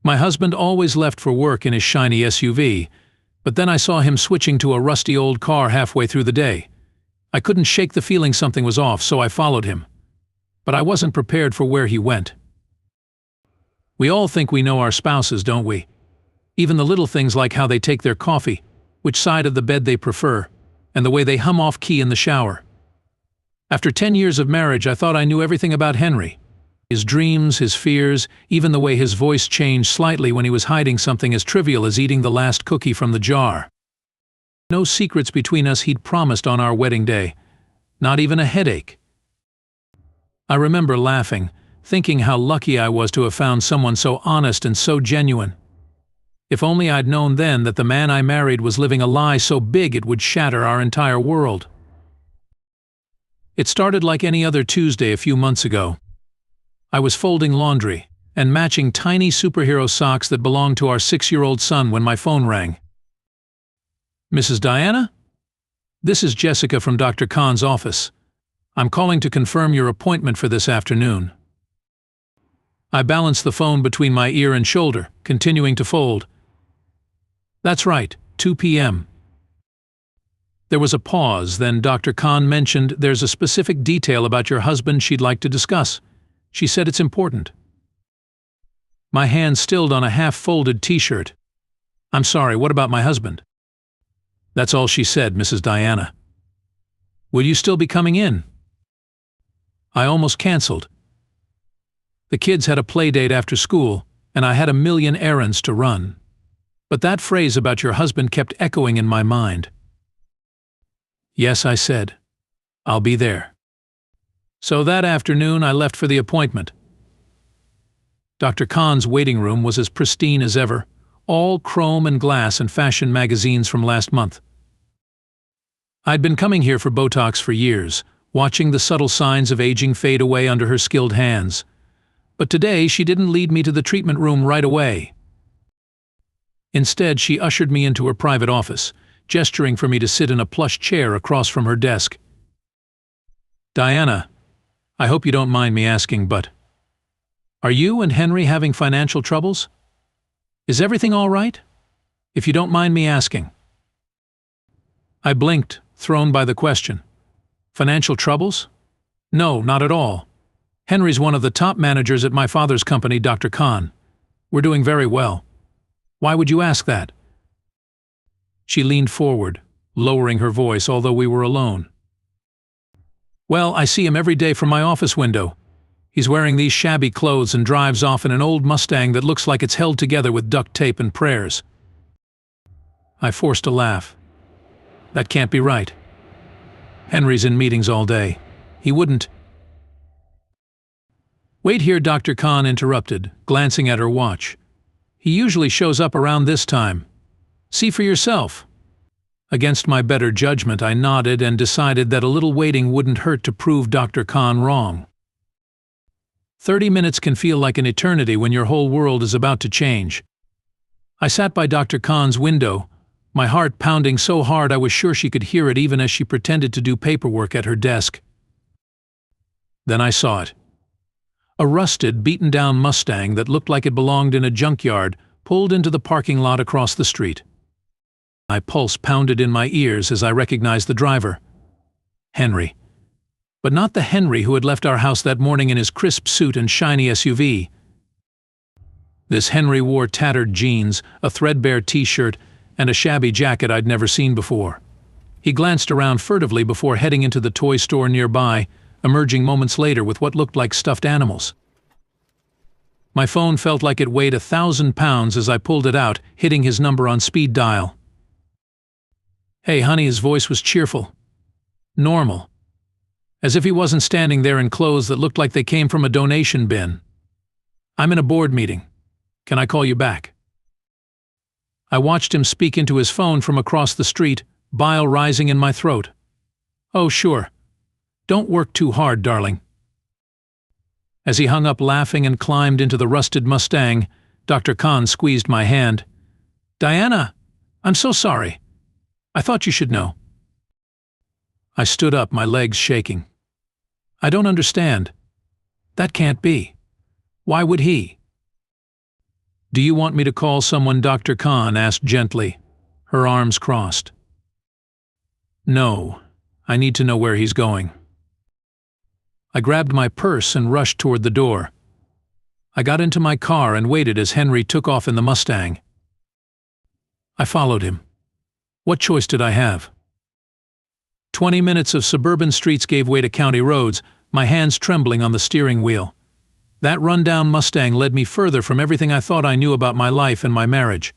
My husband always left for work in his shiny SUV, but then I saw him switching to a rusty old car halfway through the day. I couldn't shake the feeling something was off, so I followed him. But I wasn't prepared for where he went. We all think we know our spouses, don't we? Even the little things like how they take their coffee, which side of the bed they prefer, and the way they hum off key in the shower. After 10 years of marriage, I thought I knew everything about Henry. His dreams, his fears, even the way his voice changed slightly when he was hiding something as trivial as eating the last cookie from the jar. No secrets between us he'd promised on our wedding day. Not even a headache. I remember laughing, thinking how lucky I was to have found someone so honest and so genuine. If only I'd known then that the man I married was living a lie so big it would shatter our entire world. It started like any other Tuesday a few months ago. I was folding laundry and matching tiny superhero socks that belonged to our 6-year-old son when my phone rang. "Mrs. Diana? This is Jessica from Dr. Khan's office. I'm calling to confirm your appointment for this afternoon." I balanced the phone between my ear and shoulder, continuing to fold. "That's right, 2 p.m. There was a pause, then Dr. Khan mentioned there's a specific detail about your husband she'd like to discuss. She said it's important. My hand stilled on a half-folded t-shirt. "I'm sorry, what about my husband?" "That's all she said, Mrs. Diana." "Will you still be coming in?" I almost canceled. The kids had a play date after school, and I had a million errands to run. But that phrase about your husband kept echoing in my mind. "Yes," I said. "I'll be there." So that afternoon I left for the appointment. Dr. Khan's waiting room was as pristine as ever, all chrome and glass and fashion magazines from last month. I'd been coming here for Botox for years, watching the subtle signs of aging fade away under her skilled hands. But today she didn't lead me to the treatment room right away. Instead, she ushered me into her private office, gesturing for me to sit in a plush chair across from her desk. "Diana, I hope you don't mind me asking, but are you and Henry having financial troubles? Is everything all right? If you don't mind me asking." I blinked, thrown by the question. "Financial troubles? No, not at all. Henry's one of the top managers at my father's company, Dr. Khan. We're doing very well. Why would you ask that?" She leaned forward, lowering her voice, although we were alone. "Well, I see him every day from my office window. He's wearing these shabby clothes and drives off in an old Mustang that looks like it's held together with duct tape and prayers." I forced a laugh. "That can't be right. Henry's in meetings all day. He wouldn't—" "Wait here," Dr. Khan interrupted, glancing at her watch. "He usually shows up around this time. See for yourself." Against my better judgment, I nodded and decided that a little waiting wouldn't hurt to prove Dr. Khan wrong. 30 minutes can feel like an eternity when your whole world is about to change. I sat by Dr. Khan's window, my heart pounding so hard I was sure she could hear it even as she pretended to do paperwork at her desk. Then I saw it. A rusted, beaten-down Mustang that looked like it belonged in a junkyard pulled into the parking lot across the street. My pulse pounded in my ears as I recognized the driver. Henry. But not the Henry who had left our house that morning in his crisp suit and shiny SUV. This Henry wore tattered jeans, a threadbare t-shirt, and a shabby jacket I'd never seen before. He glanced around furtively before heading into the toy store nearby, emerging moments later with what looked like stuffed animals. My phone felt like it weighed 1,000 pounds as I pulled it out, hitting his number on speed dial. "Hey, honey," his voice was cheerful. Normal. As if he wasn't standing there in clothes that looked like they came from a donation bin. "I'm in a board meeting. Can I call you back?" I watched him speak into his phone from across the street, bile rising in my throat. "Oh, sure. Don't work too hard, darling." As he hung up laughing and climbed into the rusted Mustang, Dr. Khan squeezed my hand. "Diana, I'm so sorry. I thought you should know." I stood up, my legs shaking. "I don't understand. That can't be. Why would he?" "Do you want me to call someone?" Dr. Khan asked gently, her arms crossed. "No, I need to know where he's going." I grabbed my purse and rushed toward the door. I got into my car and waited as Henry took off in the Mustang. I followed him. What choice did I have? 20 minutes of suburban streets gave way to county roads, my hands trembling on the steering wheel. That run-down Mustang led me further from everything I thought I knew about my life and my marriage.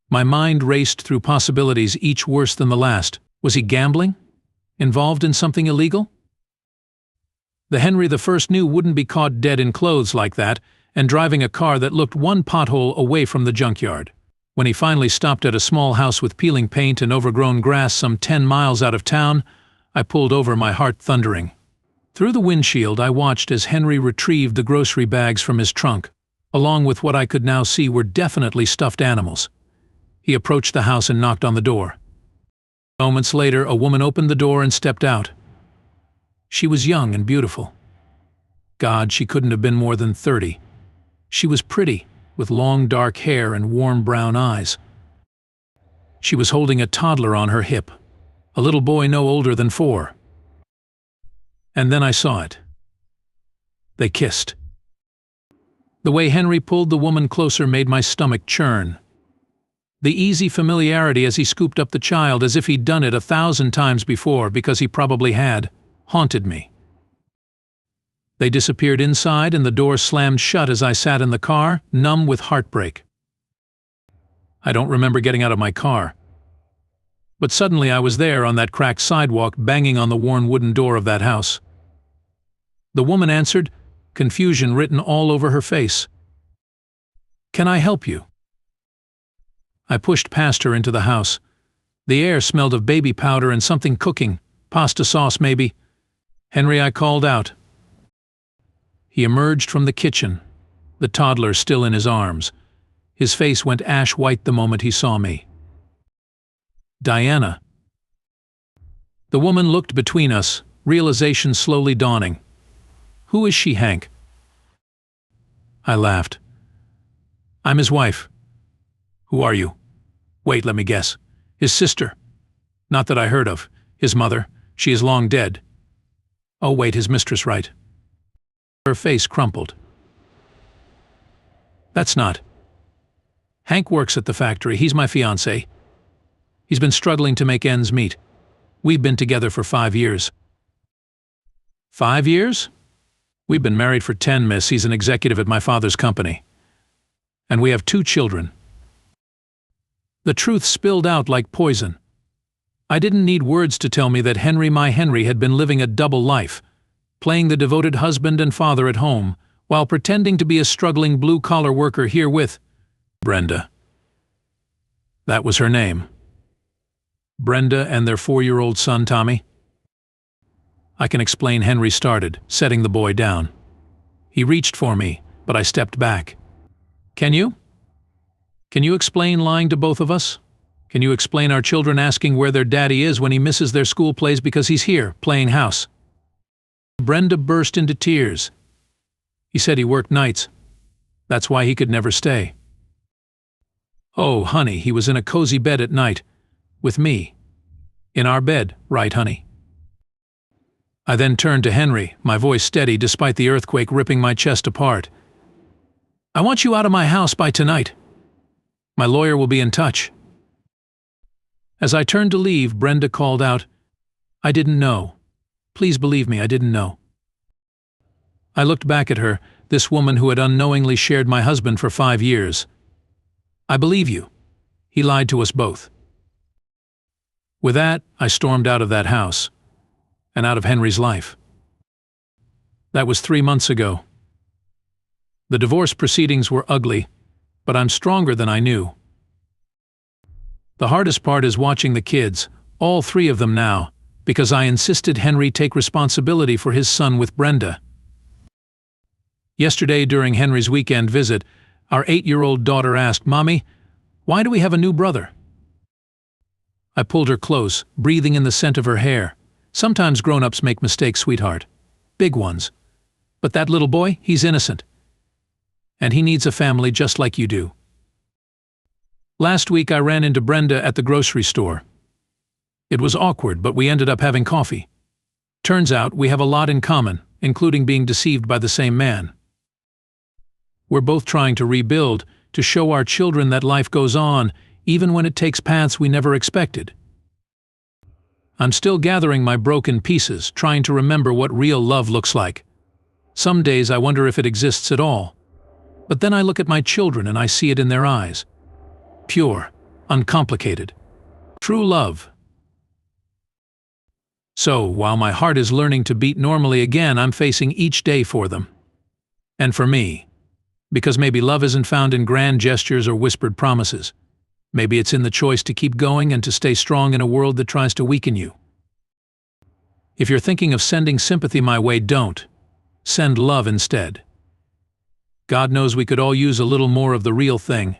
My mind raced through possibilities, each worse than the last. Was he gambling? Involved in something illegal? The Henry I knew wouldn't be caught dead in clothes like that and driving a car that looked one pothole away from the junkyard. When he finally stopped at a small house with peeling paint and overgrown grass some 10 miles out of town, I pulled over, my heart thundering. Through the windshield, I watched as Henry retrieved the grocery bags from his trunk. Along with what I could now see were definitely stuffed animals. He approached the house and knocked on the door. Moments later, a woman opened the door and stepped out. She was young and beautiful. God, she couldn't have been more than 30. She was pretty, with long dark hair and warm brown eyes. She was holding a toddler on her hip, a little boy no older than 4. And then I saw it. They kissed. The way Henry pulled the woman closer made my stomach churn. The easy familiarity as he scooped up the child, as if he'd done it 1,000 times before, because he probably had, haunted me. They disappeared inside and the door slammed shut as I sat in the car, numb with heartbreak. I don't remember getting out of my car. But suddenly I was there on that cracked sidewalk, banging on the worn wooden door of that house. The woman answered, confusion written all over her face. "Can I help you?" I pushed past her into the house. The air smelled of baby powder and something cooking, pasta sauce maybe. "Henry," I called out. He emerged from the kitchen, the toddler still in his arms. His face went ash white the moment he saw me. "Diana." The woman looked between us, realization slowly dawning. "Who is she, Hank?" I laughed. "I'm his wife." "Who are you?" "Wait, let me guess. His sister." "Not that I heard of. His mother. She is long dead." "Oh wait, his mistress, right?" Her face crumpled. "That's not. Hank works at the factory. He's my fiancé. He's been struggling to make ends meet. We've been together for 5 years." "5 years? We've been married for 10, miss. He's an executive at my father's company. And we have 2 children." The truth spilled out like poison. I didn't need words to tell me that Henry, my Henry, had been living a double life, playing the devoted husband and father at home, while pretending to be a struggling blue-collar worker here with Brenda. That was her name. Brenda and their 4-year-old son, Tommy. I can explain. Henry started, setting the boy down. He reached for me, but I stepped back. "Can you? Can you explain lying to both of us? Can you explain our children asking where their daddy is when he misses their school plays because he's here, playing house?" Brenda burst into tears. "He said he worked nights. That's why he could never stay." "Oh, honey, he was in a cozy bed at night. With me. In our bed, right, honey?" I then turned to Henry, my voice steady despite the earthquake ripping my chest apart. "I want you out of my house by tonight. My lawyer will be in touch." As I turned to leave, Brenda called out, "I didn't know. Please believe me, I didn't know." I looked back at her, this woman who had unknowingly shared my husband for 5 years. "I believe you. He lied to us both." With that, I stormed out of that house, and out of Henry's life. That was 3 months ago. The divorce proceedings were ugly, but I'm stronger than I knew. The hardest part is watching the kids, all 3 of them now, because I insisted Henry take responsibility for his son with Brenda. Yesterday, during Henry's weekend visit, our 8-year-old daughter asked, "Mommy, why do we have a new brother?" I pulled her close, breathing in the scent of her hair. "Sometimes grown-ups make mistakes, sweetheart. Big ones. But that little boy, he's innocent. And he needs a family just like you do. Last week I ran into Brenda at the grocery store. It was awkward, but we ended up having coffee. Turns out we have a lot in common, including being deceived by the same man. We're both trying to rebuild, to show our children that life goes on, even when it takes paths we never expected. I'm still gathering my broken pieces, trying to remember what real love looks like. Some days I wonder if it exists at all. But then I look at my children and I see it in their eyes. Pure, uncomplicated, true love. So, while my heart is learning to beat normally again, I'm facing each day for them. And for me. Because maybe love isn't found in grand gestures or whispered promises. Maybe it's in the choice to keep going and to stay strong in a world that tries to weaken you. If you're thinking of sending sympathy my way, don't. Send love instead. God knows we could all use a little more of the real thing.